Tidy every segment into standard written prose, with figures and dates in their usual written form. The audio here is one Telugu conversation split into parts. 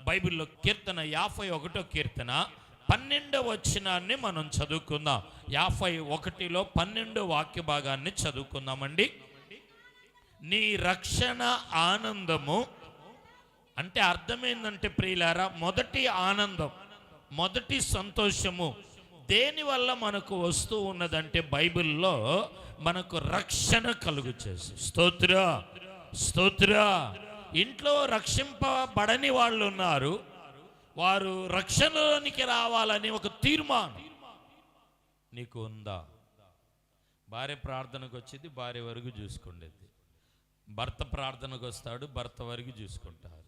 బైబిల్లో కీర్తన 51వ కీర్తన 12వ వచనాన్ని మనం చదువుకుందాం. 51లో 12 వాక్య భాగాన్ని చదువుకుందామండి. నీ రక్షణ ఆనందము అంటే అర్థమైందంటే ప్రియులారా, మొదటి ఆనందం, మొదటి సంతోషము దేనివల్ల మనకు వస్తూ ఉన్నదంటే బైబిల్లో మనకు రక్షణ కలుగు చేసి. స్తోత్ర స్తోత్ర. ఇంట్లో రక్షింపబడని వాళ్ళు ఉన్నారు, వారు రక్షణలోనికి రావాలని ఒక తీర్మానం నీకు ఉందా? భార్య ప్రార్థనకు వచ్చింది, భార్య వరకు చూసుకుండేది. భర్త ప్రార్థనకు వస్తాడు, భర్త వరకు చూసుకుంటారు.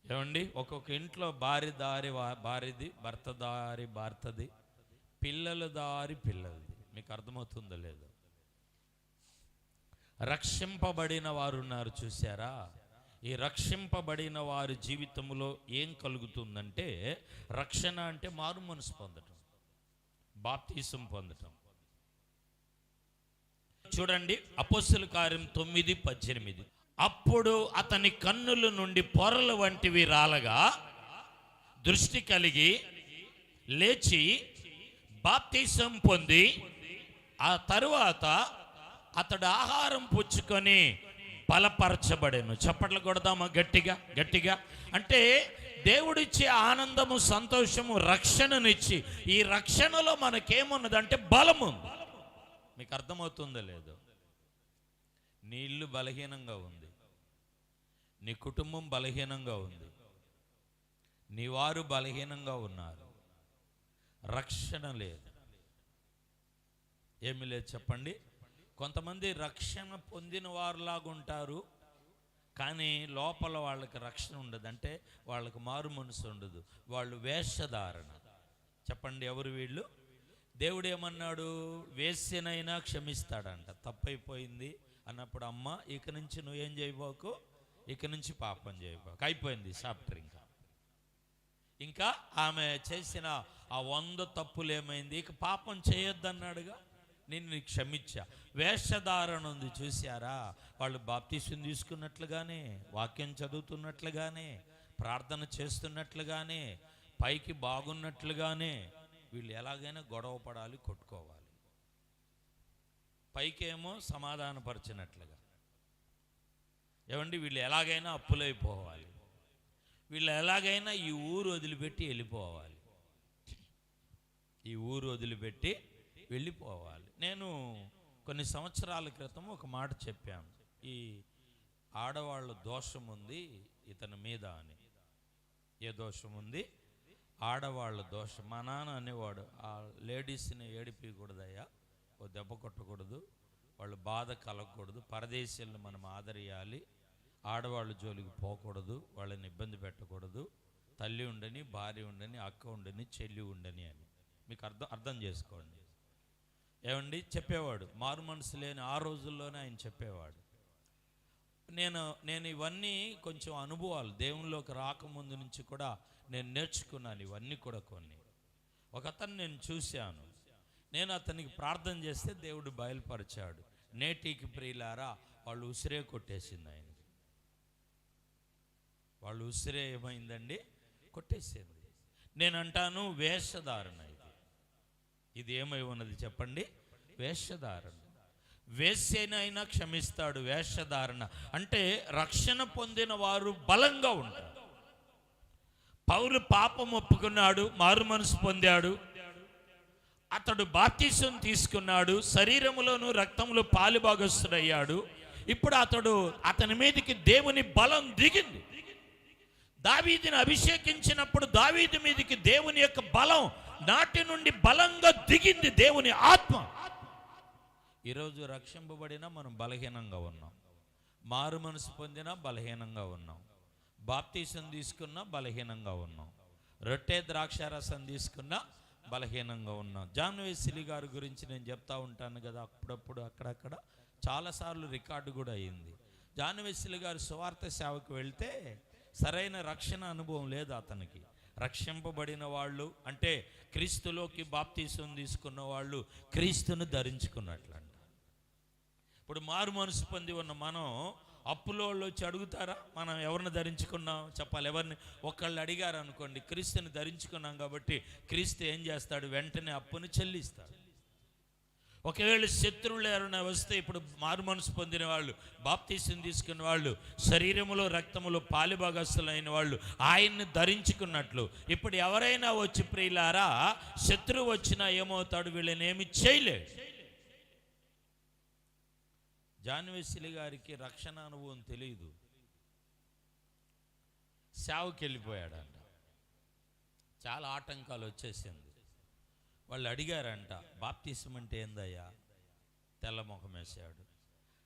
ఏమండి, ఒక్కొక్క ఇంట్లో భార్య దారి భార్యది, భర్త దారి భర్తది, పిల్లల దారి పిల్లలది. మీకు అర్థమవుతుందో లేదో? రక్షింపబడిన వారు ఉన్నారు చూసారా? ఈ రక్షింపబడిన వారి జీవితంలో ఏం కలుగుతుందంటే, రక్షణ అంటే మారు మనసు పొందటం, బాప్తిసం పొందటం. చూడండి, అపోస్తలుల కార్యం 9:18. అప్పుడు అతని కన్నుల నుండి పొరల వంటివి రాలగా దృష్టి కలిగి లేచి బాప్తిసం పొంది, ఆ తరువాత అతడు ఆహారం పుచ్చుకొని బలపరచబడెను. చప్పట్లు కొడదామా గట్టిగా గట్టిగా? అంటే దేవుడిచ్చే ఆనందము, సంతోషము, రక్షణనిచ్చి, ఈ రక్షణలో మనకేమున్నదంటే బలము. మీకు అర్థమవుతుందో లేదో? నీ ఇల్లు బలహీనంగా ఉంది, నీ కుటుంబం బలహీనంగా ఉంది, నీ వారు బలహీనంగా ఉన్నారు, రక్షణ లేదు. ఏమీ లేదు. చెప్పండి. కొంతమంది రక్షణ పొందిన వారులాగా ఉంటారు, కానీ లోపల వాళ్ళకి రక్షణ ఉండదు. అంటే వాళ్ళకి మారు మనసు ఉండదు, వాళ్ళు వేషధారణ. చెప్పండి, ఎవరు వీళ్ళు? దేవుడు ఏమన్నాడు? వేశ్యనైనా క్షమిస్తాడంట. తప్పైపోయింది అన్నప్పుడు, అమ్మ ఇక నుంచి నువ్వేం చేయబోకు, ఇక నుంచి పాపం చేయబోకు, అయిపోయింది చాప్టర్. ఇంకా ఆమె చేసిన ఆ 100 తప్పులు ఏమైంది? ఇక పాపం చేయొద్దన్నాడుగా, నేను క్షమించా. వేషధారణ ఉంది చూసారా? వాళ్ళు బాప్తిసం తీసుకున్నట్లుగానే, వాక్యం చదువుతున్నట్లుగానే, ప్రార్థన చేస్తున్నట్లుగానే, పైకి బాగున్నట్లుగానే వీళ్ళు ఎలాగైనా గొడవ పడాలి, కొట్టుకోవాలి. పైకేమో సమాధానపరిచినట్లుగా. ఏమండి, వీళ్ళు ఎలాగైనా అప్పులైపోవాలి, వీళ్ళు ఎలాగైనా ఈ ఊరు వదిలిపెట్టి వెళ్ళిపోవాలి, ఈ ఊరు వదిలిపెట్టి వెళ్ళిపోవాలి. నేను కొన్ని సంవత్సరాల క్రితం ఒక మాట చెప్పాను, ఈ ఆడవాళ్ళ దోషం ఉంది ఇతని మీద అని. ఏ దోషం ఉంది? ఆడవాళ్ళ దోషం. మా నాన్న అనేవాడు, ఆ లేడీస్ని ఏడిపించకూడదయ్యా, ఓ దెబ్బ కొట్టకూడదు, వాళ్ళు బాధ కలగకూడదు, పరదేశీయులను మనం ఆదరియాలి, ఆడవాళ్ళ జోలికి పోకూడదు, వాళ్ళని ఇబ్బంది పెట్టకూడదు, తల్లి ఉండని, భార్య ఉండని, అక్క ఉండని, చెల్లి ఉండని అని. మీకు అర్థం చేసుకోండి. ఏమండి, చెప్పేవాడు. మారు మనసు లేని ఆ రోజుల్లోనే ఆయన చెప్పేవాడు. నేను ఇవన్నీ కొంచెం అనుభవాలు, దేవునిలోకి రాకముందు నుంచి కూడా నేను నేర్చుకున్నాను ఇవన్నీ కూడా. కొన్ని ఒకతను నేను చూశాను, నేను అతనికి ప్రార్థన చేస్తే దేవుడు బయలుపరిచాడు. నేటికి ప్రియులారా, వాళ్ళు ఉసిరే కొట్టేసింది ఆయనకి. వాళ్ళు ఉసిరే ఏమైందండి? కొట్టేసింది. నేను అంటాను, వేషధారణ ఇది ఏమై ఉన్నది చెప్పండి? వేషధారణ. వేశ్యనైనా క్షమిస్తాడు. వేషధారణ అంటే రక్షణ పొందిన వారు బలంగా ఉంటారు. పౌలు పాపం ఒప్పుకున్నాడు, మారు మనసు పొందాడు, అతడు బాప్తిసం తీసుకున్నాడు, శరీరములోను రక్తంలో పాలుభాగస్తుడయ్యాడు. ఇప్పుడు అతని మీదకి దేవుని బలం దిగింది. దావీదుని అభిషేకించినప్పుడు దావీదు మీదకి దేవుని యొక్క బలం నాటి నుండి బలంగా దిగింది, దేవుని ఆత్మ. ఈరోజు రక్షింపబడినా మనం బలహీనంగా ఉన్నాం, మారు మనసు పొందినా బలహీనంగా ఉన్నాం, బాప్తిసం తీసుకున్నా బలహీనంగా ఉన్నాం, రొట్టె ద్రాక్షారసం తీసుకున్నా బలహీనంగా ఉన్నాం. జాన్ వెస్లీ గారి గురించి నేను చెప్తా ఉంటాను కదా, అప్పుడప్పుడు అక్కడక్కడ చాలాసార్లు రికార్డు కూడా అయింది. జాన్ వెస్లీ గారు సువార్త సేవకు వెళ్తే సరైన రక్షణ అనుభవం లేదు అతనికి. రక్షింపబడిన వాళ్ళు అంటే క్రీస్తులోకి బాప్తిసం తీసుకున్న వాళ్ళు క్రీస్తును ధరించుకున్నట్లంట. ఇప్పుడు మారు మనసు పొంది ఉన్న మనం అప్పులో వాళ్ళు వచ్చి అడుగుతారా మనం ఎవరిని ధరించుకున్నాం చెప్పాలి. ఎవరిని ఒకళ్ళు అడిగారు అనుకోండి, క్రీస్తుని ధరించుకున్నాం కాబట్టి క్రీస్తు ఏం చేస్తాడు, వెంటనే అప్పుని చెల్లిస్తాడు. ఒకవేళ శత్రువులు ఎవరైనా వస్తే, ఇప్పుడు మారు మనసు పొందిన వాళ్ళు, బాప్తీసం తీసుకున్న వాళ్ళు, శరీరములో రక్తములో పాలిభాగస్తులైన వాళ్ళు ఆయన్ని ధరించుకున్నట్లు ఇప్పుడు ఎవరైనా వచ్చి ప్రియులారా శత్రువు వచ్చినా ఏమవుతాడు, వీళ్ళని ఏమి చేయలేడు. జాన్ వెస్లీ గారికి రక్షణ అనుభవం తెలియదు, సేవకి వెళ్ళిపోయాడంట. చాలా ఆటంకాలు వచ్చేసింది. వాళ్ళు అడిగారంట, బాప్తిసం అంటే ఏందయ్యా, తెల్ల ముఖం వేశాడు.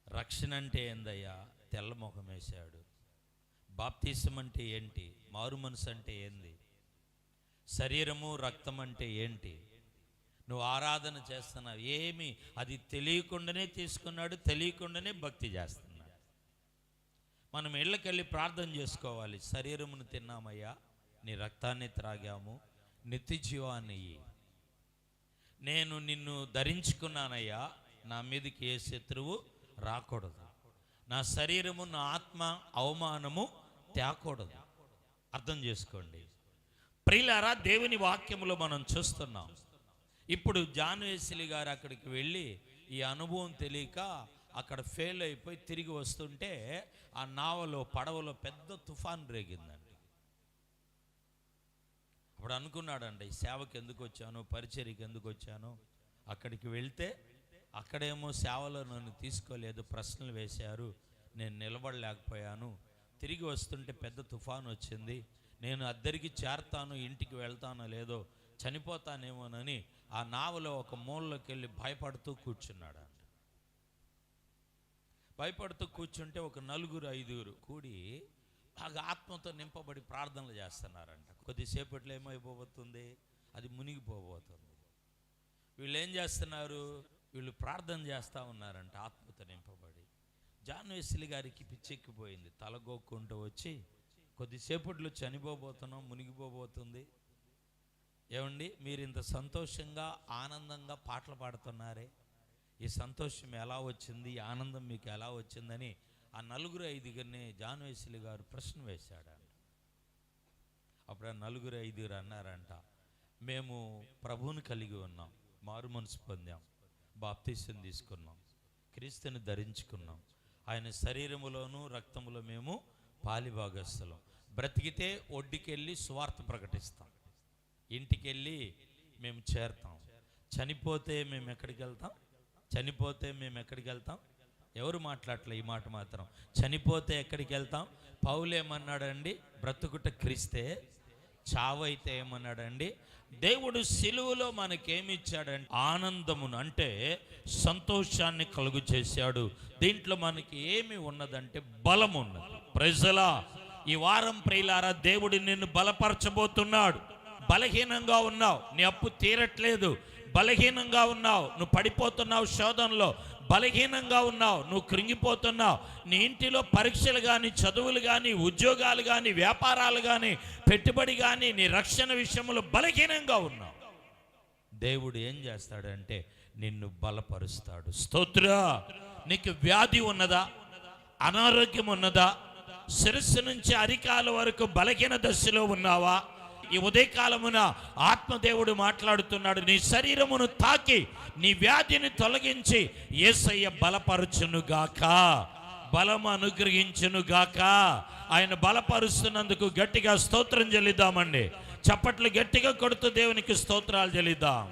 రక్షణ అంటే ఏందయ్యా, తెల్ల ముఖం వేశాడు. బాప్తిసం అంటే ఏంటి, మారు మనసు అంటే ఏంది, శరీరము రక్తం అంటే ఏంటి, నువ్వు ఆరాధన చేస్తున్నావు ఏమి, అది తెలియకుండానే తీసుకున్నాడు, తెలియకుండానే భక్తి చేస్తున్నాడు. మనం ఇళ్ళకెళ్ళి ప్రార్థన చేసుకోవాలి. శరీరమును తిన్నామయ్యా, నీ రక్తాన్ని త్రాగాము, నిత్య జీవాన్ని ఇయ్యి. నేను నిన్ను ధరించుకున్నానయ్యా, నా మీదకి ఏ శత్రువు రాకూడదు, నా శరీరము నా ఆత్మ అవమానము తేకూడదు. అర్థం చేసుకోండి ప్రియులారా, దేవుని వాక్యములో మనం చూస్తున్నాం. ఇప్పుడు జాన్ వెస్లీ గారు అక్కడికి వెళ్ళి ఈ అనుభవం తెలియక అక్కడ ఫెయిల్ అయిపోయి తిరిగి వస్తుంటే ఆ నావలో పడవలో పెద్ద తుఫాన్ రేగిందండి. అప్పుడు అనుకున్నాడండి, ఈ సేవకి ఎందుకు వచ్చాను, పరిచర్యకి ఎందుకు వచ్చాను. అక్కడికి వెళ్తే అక్కడేమో సేవలో నన్ను తీసుకోలేదు, ప్రశ్నలు వేశారు, నేను నిలబడలేకపోయాను. తిరిగి వస్తుంటే పెద్ద తుఫాన్ వచ్చింది, నేను అద్దరికి చేరతాను, ఇంటికి వెళ్తానో లేదో, చనిపోతానేమోనని ఆ నావలో ఒక మూలలోకి వెళ్ళి భయపడుతూ కూర్చున్నాడు. భయపడుతూ కూర్చుంటే ఒక 4-5 కూడి బాగా ఆత్మతో నింపబడి ప్రార్థనలు చేస్తున్నారంట. కొద్దిసేపట్లో ఏమైపోబోతుంది, అది మునిగిపోబోతుంది. వీళ్ళు ఏం చేస్తున్నారు, వీళ్ళు ప్రార్థన చేస్తూ ఉన్నారంట ఆత్మతో నింపబడి. జాన్ వెస్లీ గారికి పిచ్చెక్కిపోయింది, తలగొక్కుంటూ వచ్చి, కొద్దిసేపట్లో చనిపోబోతున్నాం, మునిగిపోబోతుంది. ఏమండి, మీరు ఇంత సంతోషంగా ఆనందంగా పాటలు పాడుతున్నారే, ఈ సంతోషం ఎలా వచ్చింది, ఈ ఆనందం మీకు ఎలా వచ్చిందని ఆ 4-5 జాన్ వెస్లీ గారు ప్రశ్న వేశాడంట. అప్పుడు ఆ 4-5 అన్నారంట, మేము ప్రభువుని కలిగి ఉన్నాం, మారు మనసు పొందాం, బాప్తిసం తీసుకున్నాం, క్రీస్తుని ధరించుకున్నాం, ఆయన శరీరములోను రక్తములో మేము పాలిభాగస్తులం. బ్రతికితే ఒడ్డుకెళ్ళి సువార్త ప్రకటిస్తాం, ఇంటికెళ్ళి మేము చేరుతాం, చనిపోతే మేము ఎక్కడికి వెళ్తాం, చనిపోతే మేము ఎక్కడికి వెళ్తాం. ఎవరు మాట్లాడలే ఈ మాట మాత్రం, చనిపోతే ఎక్కడికి వెళ్తాం. పౌలు ఏమన్నాడండి, బ్రతుకుట క్రీస్తే, చావైతే ఏమన్నాడండి. దేవుడు సిలువలో మనకేమి ఇచ్చాడంటే ఆనందమును, అంటే సంతోషాన్ని కలుగు చేశాడు. దీంట్లో మనకి ఏమి ఉన్నదంటే బలం ఉన్నది. ప్రజలా ఈ వారం ప్రియులారా దేవుడు నిన్ను బలపరచబోతున్నాడు. బలహీనంగా ఉన్నావు, నీ అప్పు తీరట్లేదు, బలహీనంగా ఉన్నావు, నువ్వు పడిపోతున్నావు శోధనలో, బలహీనంగా ఉన్నావు, నువ్వు కృంగిపోతున్నావు, నీ ఇంటిలో పరీక్షలు కానీ, చదువులు కానీ, ఉద్యోగాలు కానీ, వ్యాపారాలు కానీ, పెట్టుబడి కానీ, నీ రక్షణ విషయంలో బలహీనంగా ఉన్నావు. దేవుడు ఏం చేస్తాడంటే నిన్ను బలపరుస్తాడు. స్తోత్ర. నీకు వ్యాధి ఉన్నదా, అనారోగ్యం ఉన్నదా, శిరస్సు నుంచి అరికాల వరకు బలహీన దశలో ఉన్నావా, ఈ ఉదయకాలమున ఆత్మదేవుడు మాట్లాడుతున్నాడు. నీ శరీరమును తాకి నీ వ్యాధిని తొలగించి యేసయ్య బలపరచునుగాక, బలము అనుగ్రహించునుగాక. ఆయన బలపరుస్తున్నందుకు గట్టిగా స్తోత్రం చెల్లిద్దామండి. చప్పట్లు గట్టిగా కొడుతూ దేవునికి స్తోత్రాలు చెల్లిద్దాం.